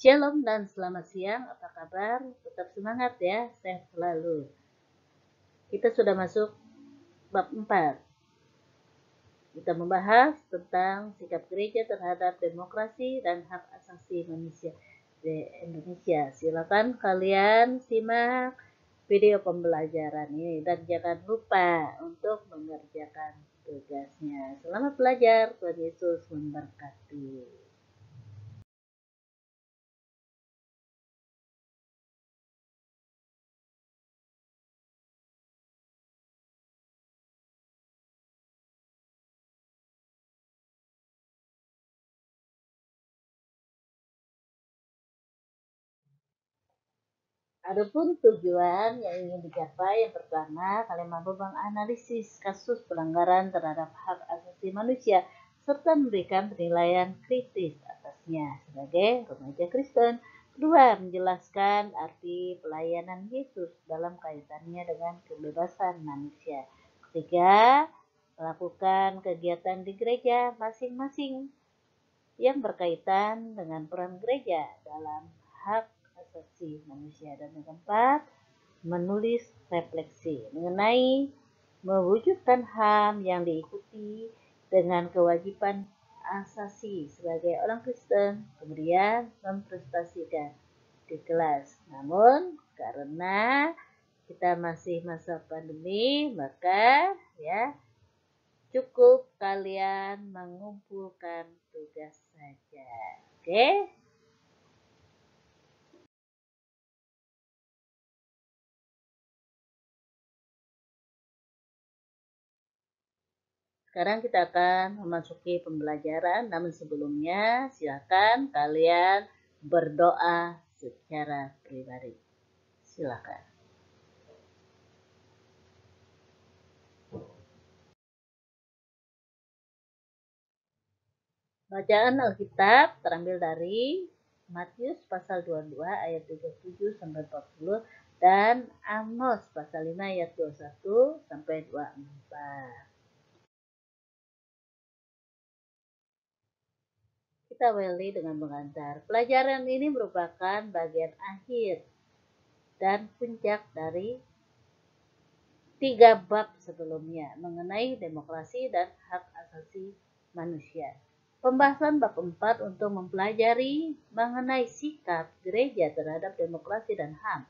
Shalom dan selamat siang, apa kabar? Tetap semangat ya, sehat selalu. Kita sudah masuk bab 4. Kita membahas tentang sikap gereja terhadap demokrasi dan hak asasi manusia di Indonesia. Silakan kalian simak video pembelajaran ini dan jangan lupa untuk mengerjakan tugasnya. Selamat belajar, Tuhan Yesus memberkati. Adapun tujuan yang ingin dicapai, yang pertama, kalian mampu menganalisis kasus pelanggaran terhadap hak asasi manusia serta memberikan penilaian kritis atasnya sebagai remaja Kristen. Kedua, menjelaskan arti pelayanan Yesus dalam kaitannya dengan kebebasan manusia. Ketiga, melakukan kegiatan di gereja masing-masing yang berkaitan dengan peran gereja dalam hak asasi manusia. Dan yang keempat, menulis refleksi mengenai mewujudkan HAM yang diikuti dengan kewajiban asasi sebagai orang Kristen, kemudian memprestasikan di kelas. Namun karena kita masih masa pandemi, maka ya cukup kalian mengumpulkan tugas saja. Oke? Sekarang kita akan memasuki pembelajaran, namun sebelumnya silakan kalian berdoa secara pribadi. Silakan. Bacaan Alkitab terambil dari Matius pasal 22 ayat 37 sampai 40 dan Amos pasal 5 ayat 21 sampai 24. Kita awali dengan mengantar. Pelajaran ini merupakan bagian akhir dan puncak dari 3 bab sebelumnya mengenai demokrasi dan hak asasi manusia. Pembahasan bab 4 untuk mempelajari mengenai sikap gereja terhadap demokrasi dan HAM.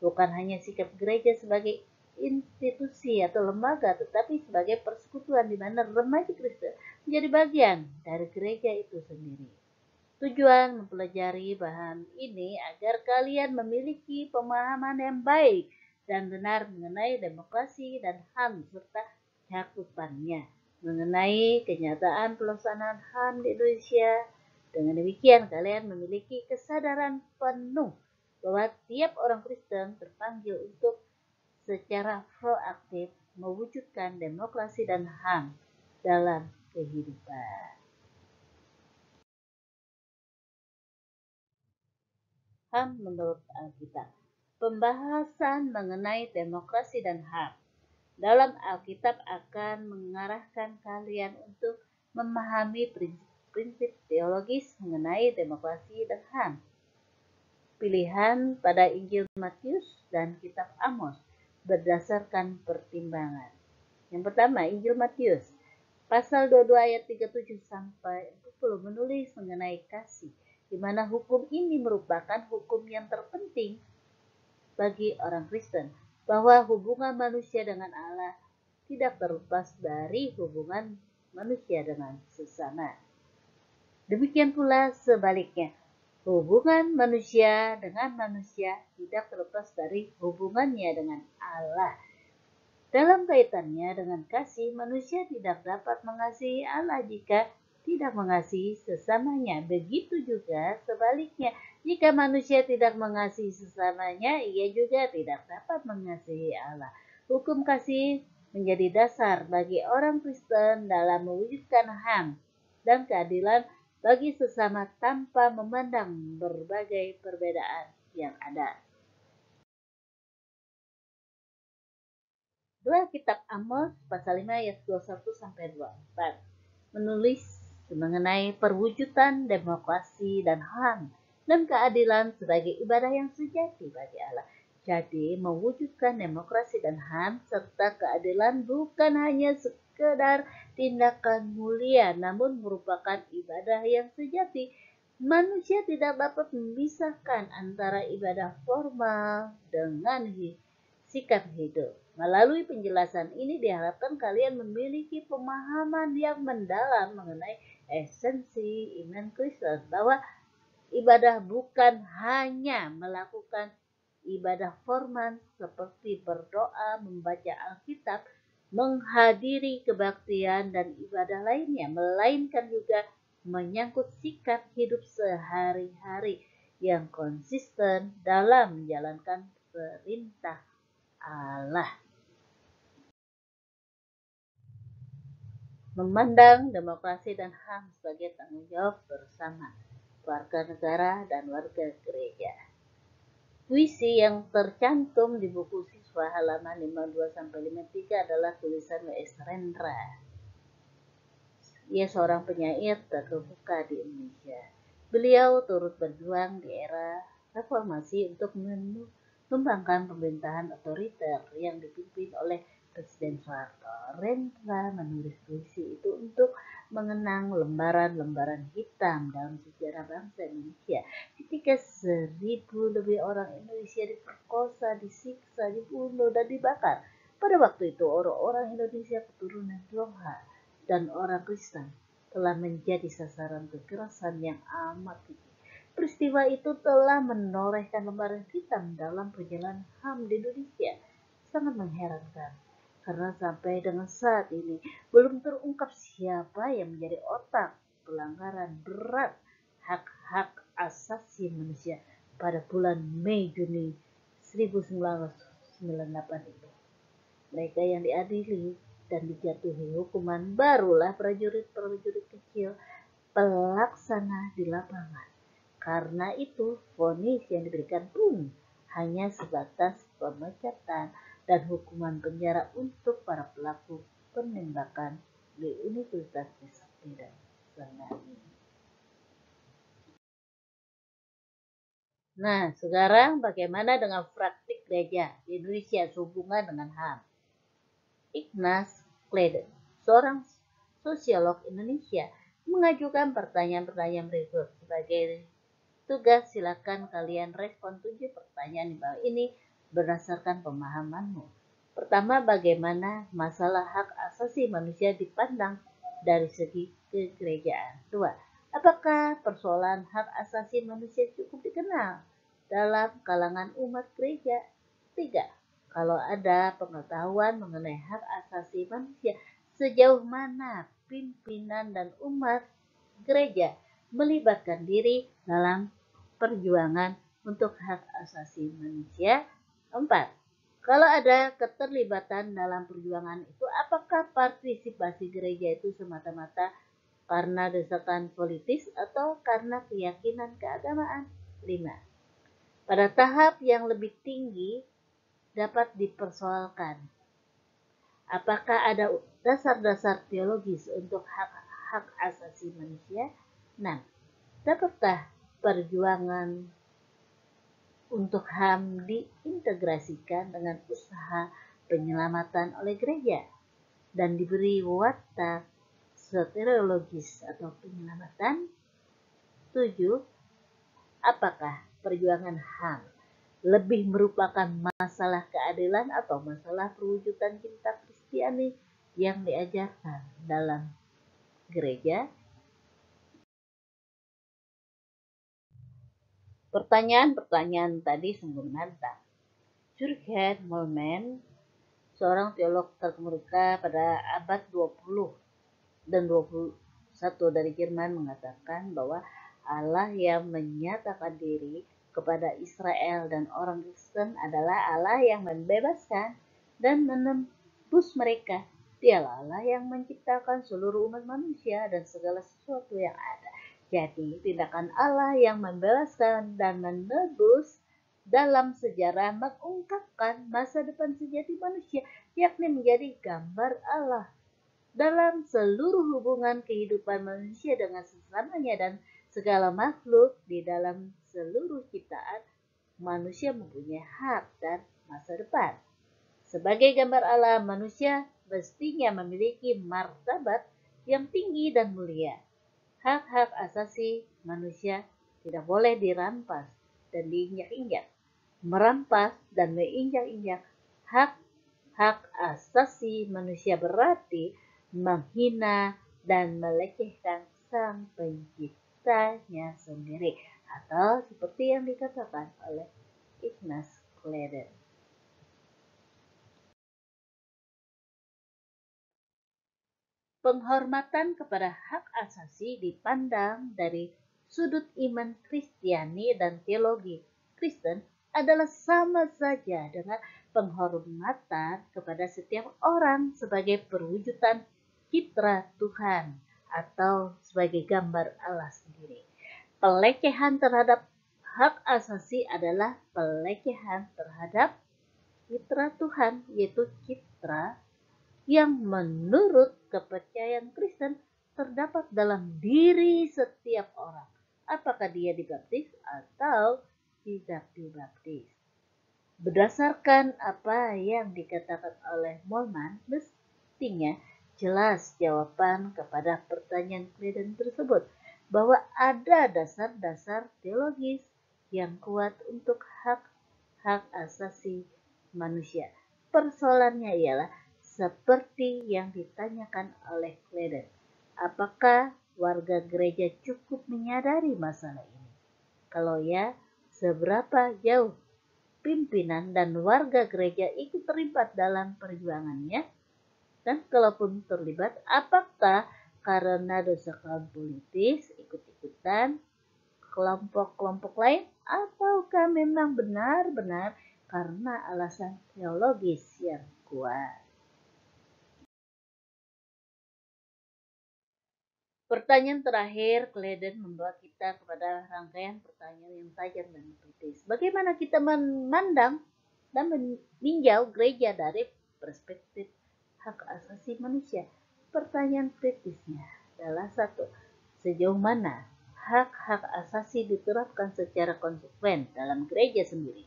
Bukan hanya sikap gereja sebagai institusi atau lembaga, tetapi sebagai persekutuan di mana remaja Kristen menjadi bagian dari gereja itu sendiri. Tujuan mempelajari bahan ini agar kalian memiliki pemahaman yang baik dan benar mengenai demokrasi dan HAM serta cakupannya, mengenai kenyataan pelaksanaan HAM di Indonesia. Dengan demikian kalian memiliki kesadaran penuh bahwa tiap orang Kristen terpanggil untuk secara proaktif mewujudkan demokrasi dan HAM dalam kehidupan. HAM menurut Alkitab. Pembahasan mengenai demokrasi dan HAM dalam Alkitab akan mengarahkan kalian untuk memahami prinsip-prinsip teologis mengenai demokrasi dan HAM. Pilihan pada Injil Matius dan Kitab Amos berdasarkan pertimbangan. Yang pertama, Injil Matius pasal 22 ayat 37 sampai 40 menulis mengenai kasih, di mana hukum ini merupakan hukum yang terpenting bagi orang Kristen, bahwa hubungan manusia dengan Allah tidak terlepas dari hubungan manusia dengan sesama. Demikian pula sebaliknya, hubungan manusia dengan manusia tidak terlepas dari hubungannya dengan Allah. Dalam kaitannya dengan kasih, manusia tidak dapat mengasihi Allah jika tidak mengasihi sesamanya. Begitu juga sebaliknya, jika manusia tidak mengasihi sesamanya, ia juga tidak dapat mengasihi Allah. Hukum kasih menjadi dasar bagi orang Kristen dalam mewujudkan HAM dan keadilan bagi sesama tanpa memandang berbagai perbedaan yang ada. Dua Kitab Amos pasal 5 ayat 21 sampai 24 menulis mengenai perwujudan demokrasi dan HAM dan keadilan sebagai ibadah yang sejati bagi Allah. Jadi, mewujudkan demokrasi dan HAM serta keadilan bukan hanya sekedar tindakan mulia, namun merupakan ibadah yang sejati. Manusia tidak dapat memisahkan antara ibadah formal dengan sikap hidup. Melalui penjelasan ini diharapkan kalian memiliki pemahaman yang mendalam mengenai esensi iman Kristen, bahwa ibadah bukan hanya melakukan ibadah formal seperti berdoa, membaca Alkitab, menghadiri kebaktian dan ibadah lainnya, melainkan juga menyangkut sikap hidup sehari-hari yang konsisten dalam menjalankan perintah Allah. Memandang demokrasi dan HAM sebagai tanggung jawab bersama warga negara dan warga gereja. Puisi yang tercantum di buku siswa halaman 52-53 adalah tulisan W.S. Rendra. Ia seorang penyair terkemuka di Indonesia. Beliau turut berjuang di era reformasi untuk mengembangkan pemerintahan otoriter yang dipimpin oleh Presiden Soeharto. Rendra menulis puisi itu untuk mengenang lembaran-lembaran hitam dalam sejarah bangsa Indonesia, ketika 1.000 lebih orang Indonesia diperkosa, disiksa, dibunuh, dan dibakar. Pada waktu itu, orang-orang Indonesia keturunan Tionghoa dan orang Kristen telah menjadi sasaran kekerasan yang amat keji. Peristiwa itu telah menorehkan lembaran hitam dalam perjalanan HAM di Indonesia. Sangat mengherankan, karena sampai dengan saat ini belum terungkap siapa yang menjadi otak pelanggaran berat hak-hak asasi manusia pada bulan Mei-Juni 1998 itu. Mereka yang diadili dan dijatuhi hukuman barulah prajurit-prajurit kecil pelaksana di lapangan. Karena itu, vonis yang diberikan pun hanya sebatas pemecatan dan hukuman penjara untuk para pelaku penembakan di Universitas Trisakti dan Senani. Nah, sekarang bagaimana dengan praktik gereja di Indonesia sehubungan dengan HAM? Ignaz Kleden, seorang sosiolog Indonesia, mengajukan pertanyaan-pertanyaan berikut sebagai tugas. Silakan kalian respon 7 pertanyaan di bawah ini berdasarkan pemahamanmu. Pertama, bagaimana masalah hak asasi manusia dipandang dari segi kegerejaan? 2. Apakah persoalan hak asasi manusia cukup dikenal dalam kalangan umat gereja? 3. Kalau ada pengetahuan mengenai hak asasi manusia, sejauh mana pimpinan dan umat gereja melibatkan diri dalam perjuangan untuk hak asasi manusia? 4. Kalau ada keterlibatan dalam perjuangan itu, apakah partisipasi gereja itu semata-mata karena desakan politis atau karena keyakinan keagamaan? 5. Pada tahap yang lebih tinggi dapat dipersoalkan, apakah ada dasar-dasar teologis untuk hak asasi manusia? 6. Dapatkah perjuangan untuk HAM diintegrasikan dengan usaha penyelamatan oleh gereja dan diberi watak soteriologis atau penyelamatan? 7. Apakah perjuangan HAM lebih merupakan masalah keadilan atau masalah perwujudan cinta Kristiani yang diajarkan dalam gereja? Pertanyaan-pertanyaan tadi sungguh menantang. Jürgen Moltmann, seorang teolog terkemuka pada abad 20 dan 21 dari Jerman, mengatakan bahwa Allah yang menyatakan diri kepada Israel dan orang Kristen adalah Allah yang membebaskan dan menembus mereka. Dialah Allah yang menciptakan seluruh umat manusia dan segala sesuatu yang ada. Jadi, tindakan Allah yang membebaskan dan menebus dalam sejarah mengungkapkan masa depan sejati manusia, yakni menjadi gambar Allah dalam seluruh hubungan kehidupan manusia dengan sesamanya dan segala makhluk di dalam seluruh ciptaan, manusia mempunyai hak dan masa depan. Sebagai gambar Allah, manusia mestinya memiliki martabat yang tinggi dan mulia. Hak-hak asasi manusia tidak boleh dirampas dan diinjak-injak. Merampas dan menginjak-injak hak-hak asasi manusia berarti menghina dan melecehkan Sang Penciptanya sendiri, atau seperti yang dikatakan oleh Ignaz Kleden. Penghormatan kepada hak asasi dipandang dari sudut iman Kristiani dan teologi Kristen adalah sama saja dengan penghormatan kepada setiap orang sebagai perwujudan citra Tuhan atau sebagai gambar Allah sendiri. Pelecehan terhadap hak asasi adalah pelecehan terhadap citra Tuhan, yaitu citra yang menurut kepercayaan Kristen terdapat dalam diri setiap orang, apakah dia dibaptis atau tidak dibaptis. Berdasarkan apa yang dikatakan oleh Molman, mestinya jelas jawaban kepada pertanyaan Kleden tersebut, bahwa ada dasar-dasar teologis yang kuat untuk hak-hak asasi manusia. Persoalannya ialah seperti yang ditanyakan oleh Kleden, apakah warga gereja cukup menyadari masalah ini? Kalau ya, seberapa jauh pimpinan dan warga gereja ikut terlibat dalam perjuangannya? Dan kalaupun terlibat, apakah karena dosa kaum politis, ikut-ikutan kelompok-kelompok lain, ataukah memang benar-benar karena alasan teologis yang kuat? Pertanyaan terakhir, Kleden membawa kita kepada rangkaian pertanyaan yang tajam dan kritis. Bagaimana kita memandang dan meninjau gereja dari perspektif hak asasi manusia? Pertanyaan kritisnya adalah satu, sejauh mana hak-hak asasi diterapkan secara konsekuen dalam gereja sendiri?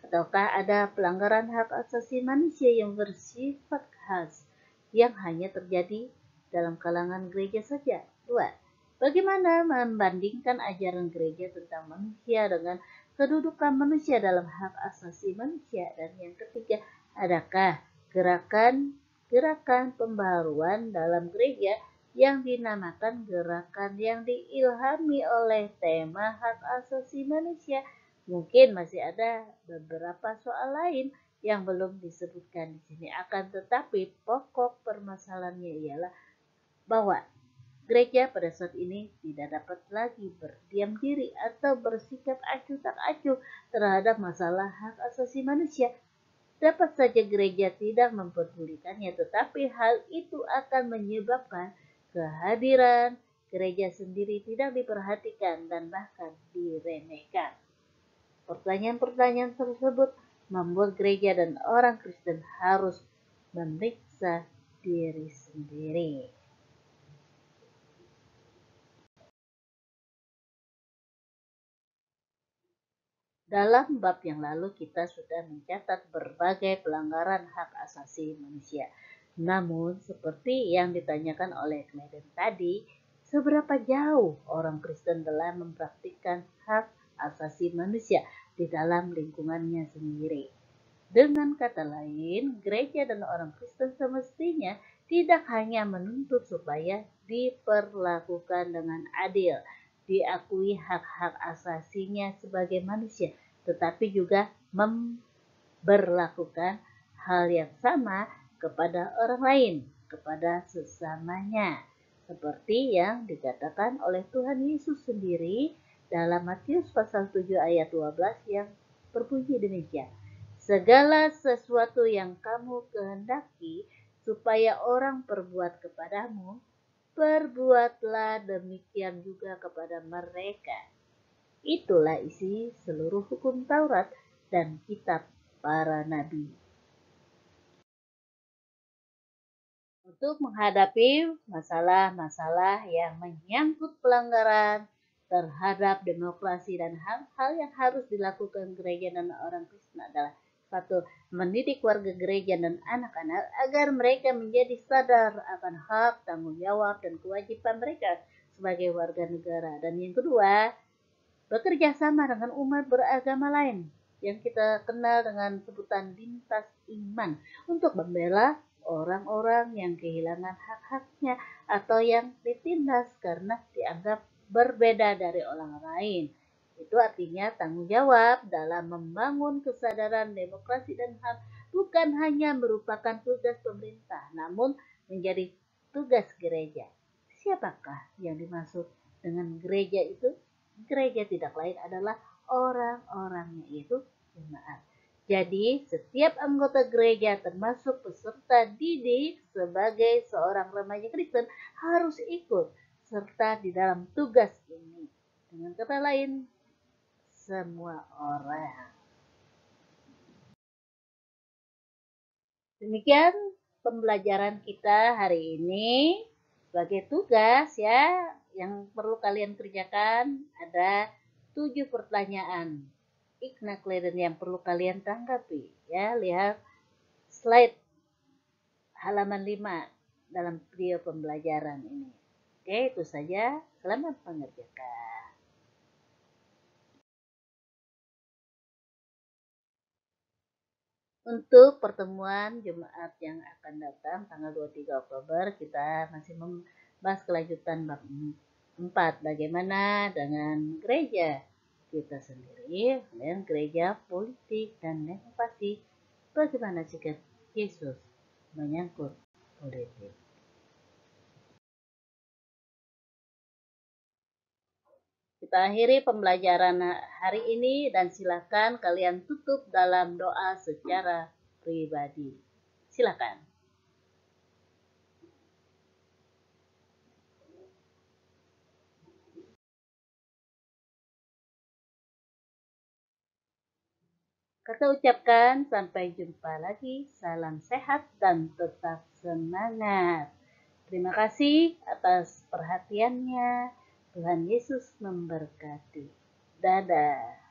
Ataukah ada pelanggaran hak asasi manusia yang bersifat khas yang hanya terjadi dalam kalangan gereja saja? 2. Bagaimana membandingkan ajaran gereja tentang manusia dengan kedudukan manusia dalam hak asasi manusia? Dan yang ketiga, adakah gerakan pembaharuan dalam gereja yang dinamakan gerakan yang diilhami oleh tema hak asasi manusia? Mungkin masih ada beberapa soal lain yang belum disebutkan di sini. Akan tetapi pokok permasalahannya ialah bahwa gereja pada saat ini tidak dapat lagi berdiam diri atau bersikap acuh tak acuh terhadap masalah hak asasi manusia. Dapat saja gereja tidak mempedulikannya, tetapi hal itu akan menyebabkan kehadiran gereja sendiri tidak diperhatikan dan bahkan diremehkan. Pertanyaan-pertanyaan tersebut membuat gereja dan orang Kristen harus memeriksa diri sendiri. Dalam bab yang lalu kita sudah mencatat berbagai pelanggaran hak asasi manusia. Namun, seperti yang ditanyakan oleh Kleden tadi, seberapa jauh orang Kristen telah mempraktikkan hak asasi manusia di dalam lingkungannya sendiri? Dengan kata lain, gereja dan orang Kristen semestinya tidak hanya menuntut supaya diperlakukan dengan adil, diakui hak-hak asasinya sebagai manusia, tetapi juga memberlakukan hal yang sama kepada orang lain, kepada sesamanya. Seperti yang dikatakan oleh Tuhan Yesus sendiri dalam Matius pasal 7 ayat 12 yang berbunyi demikian. Segala sesuatu yang kamu kehendaki supaya orang perbuat kepadamu, perbuatlah demikian juga kepada mereka. Itulah isi seluruh hukum Taurat dan kitab para nabi. Untuk menghadapi masalah-masalah yang menyangkut pelanggaran terhadap demokrasi dan hal-hal yang harus dilakukan gereja dan orang Kristen adalah satu, mendidik warga gereja dan anak-anak agar mereka menjadi sadar akan hak, tanggung jawab, dan kewajiban mereka sebagai warga negara. Dan yang kedua, bekerja sama dengan umat beragama lain yang kita kenal dengan sebutan lintas iman untuk membela orang-orang yang kehilangan hak-haknya atau yang ditindas karena dianggap berbeda dari orang lain. Itu artinya tanggung jawab dalam membangun kesadaran demokrasi dan HAM bukan hanya merupakan tugas pemerintah, namun menjadi tugas gereja. Siapakah yang dimaksud dengan gereja itu? Gereja tidak lain adalah orang-orangnya, yaitu jemaat. Jadi, setiap anggota gereja termasuk peserta didik sebagai seorang remaja Kristen harus ikut serta di dalam tugas ini. Dengan kata lain, semua orang. Demikian pembelajaran kita hari ini. Sebagai tugas ya, yang perlu kalian kerjakan ada 7 pertanyaan. Ikna yang perlu kalian tanggapi. Ya, lihat slide halaman 5 dalam video pembelajaran ini. Oke, itu saja. Selamat mengerjakan. Untuk pertemuan Jumat yang akan datang tanggal 23 Oktober kita masih membahas kelanjutan bab 4 bagaimana dengan gereja kita sendiri dan gereja politik dan demokrasi, bagaimana sikap Yesus menyangkut politik. Kita akhiri pembelajaran hari ini dan silakan kalian tutup dalam doa secara pribadi. Silakan. Kata ucapkan sampai jumpa lagi. Salam sehat dan tetap semangat. Terima kasih atas perhatiannya. Tuhan Yesus memberkati. Dadah.